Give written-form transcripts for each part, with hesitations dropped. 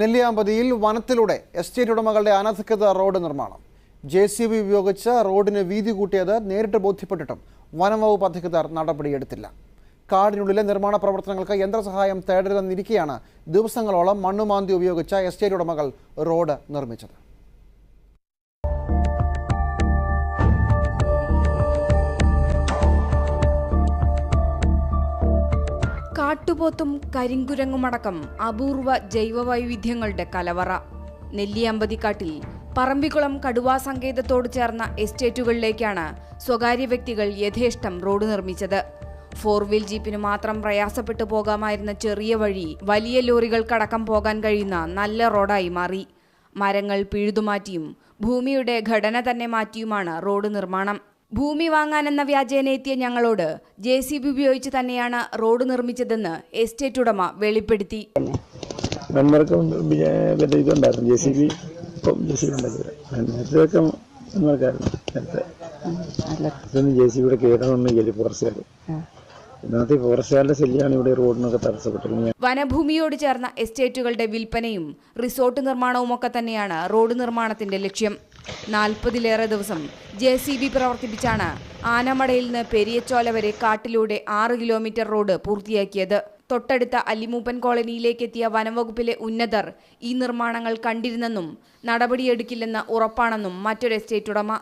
നെല്ലിയാമ്പതിയിൽ വനത്തിലൂടെ estate ഉടമകളുടെ അനധികൃത road നിർമ്മാണം. JCB ഉപയോഗിച്ച് റോഡിന് വീതി കൂട്ടിയത് നേരിട്ട് ബോധ്യപ്പെട്ടിട്ടും വനം വകുപ്പ് അധികൃതർ നടപടിയെടുത്തില്ല. കാടിനുള്ളിലെ നിർമ്മാണ പ്രവർത്തനങ്ങൾക്ക് യന്ത്രസഹായം തേടരുതെന്നിരിക്കെയാണ് ദിവസങ്ങളോളം മണ്ണുമാന്തി ഉപയോഗിച്ച എസ്റ്റേറ്റ് ഉടമകൾ റോഡ് നിർമ്മിച്ചത്. കാട്ടുപോത്തും കരിങ്കുരങ്ങുമടക്കം അപൂർവ ജൈവവൈവിധ്യങ്ങളുടെ കലവറ. നെല്ലിയാമ്പതിക്കാട്ടിൽ പറമ്പിക്കുളം കടുവാ സങ്കേതത്തോട് ചേർന്ന എസ്റ്റേറ്റുകളിലേക്കാണ് സ്വകാര്യ വ്യക്തികൾ യഥേഷ്ടം റോഡ് നിർമ്മിച്ചത്. 4 വീൽ ജീപ്പിന് മാത്രം പ്രയാസപ്പെട്ടു പോകാമായിരുന്ന ചെറിയ വഴി വലിയ ലോറികൾക്കടക്കം പോകാൻ കഴിയുന്ന നല്ല റോഡായി മാറി. മരങ്ങൾ പിഴുതുമാറ്റിയും ഭൂമിയുടെ ഘടന തന്നെ മാറ്റിയുമാണ് റോഡ് നിർമ്മാണം. ഭൂമി വാങ്ങാനെന്ന വ്യാജേനയെത്തിയ ഞങ്ങളോട് JCB ഉപയോഗിച്ച് തന്നെയാണ് റോഡ് നിർമ്മിച്ചതെന്ന് എസ്റ്റേറ്റ് ഉടമ വെളിപ്പെടുത്തി. വനഭൂമിയോട് ചേർന്ന എസ്റ്റേറ്റുകളുടെ വിൽപ്പനയും റിസോർട്ട് നിർമ്മാണവുമൊക്കെ തന്നെയാണ് റോഡ് നിർമ്മാണത്തിന്റെ ലക്ഷ്യം. 40ലേറെ ദിവസം JCB പ്രവർത്തിപ്പിച്ചാണ് ആനമടയിൽ നിന്ന് പെരിയച്ചോല വരെ കാട്ടിലൂടെ 6 കിലോമീറ്റർ റോഡ് പൂർത്തിയാക്കിയത്. തൊട്ടടുത്ത അല്ലിമൂപ്പൻ കോളനിയിലേക്ക് എത്തിയ വനംവകുപ്പിലെ ഉന്നതർ ഈ നിർമ്മാണങ്ങൾ കണ്ടിരുന്നെന്നും നടപടിയെടുക്കില്ലെന്ന് ഉറപ്പാണെന്നും മറ്റൊരു എസ്റ്റേറ്റ് ഉടമ.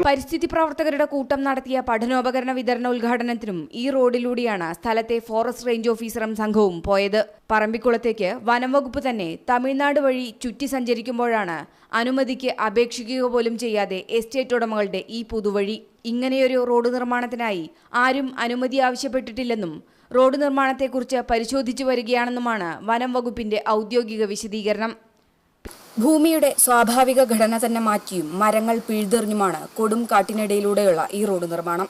പരിസ്ഥിതി പ്രവർത്തകരുടെ കൂട്ടം നടത്തിയ പഠനോപകരണ വിതരണ ഉദ്ഘാടനത്തിനും ഈ റോഡിലൂടെയാണ് സ്ഥലത്തെ ഫോറസ്റ്റ് റേഞ്ച് ഓഫീസറും സംഘവും പോയത്. പറമ്പിക്കുളത്തേക്ക് വനംവകുപ്പ് തന്നെ തമിഴ്നാട് വഴി ചുറ്റി സഞ്ചരിക്കുമ്പോഴാണ് അനുമതിക്ക് അപേക്ഷിക്കുക പോലും ചെയ്യാതെ എസ്റ്റേറ്റ് ഉടമകളുടെ ഈ പുതുവഴി. ഇങ്ങനെയൊരു റോഡ് നിർമ്മാണത്തിനായി ആരും അനുമതി ആവശ്യപ്പെട്ടിട്ടില്ലെന്നും റോഡ് നിർമ്മാണത്തെക്കുറിച്ച് പരിശോധിച്ചു വരികയാണെന്നുമാണ് വനം വകുപ്പിന്റെ ഔദ്യോഗിക വിശദീകരണം. ഭൂമിയുടെ സ്വാഭാവിക ഘടന തന്നെ മാറ്റിയും മരങ്ങൾ പിഴുതെറിഞ്ഞുമാണ് കൊടും കാട്ടിനിടയിലൂടെയുള്ള ഈ റോഡ് നിർമ്മാണം.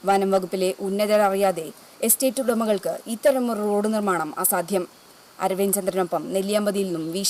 വനം വകുപ്പിലെ ഉന്നതരറിയാതെ എസ്റ്റേറ്റ് ഉടമകൾക്ക് ഇത്തരമൊരു റോഡ് നിർമ്മാണം അസാധ്യം. അരവിന്ദ് ചന്ദ്രനൊപ്പം നെല്ലിയാമ്പതിയിൽ നിന്നും വി.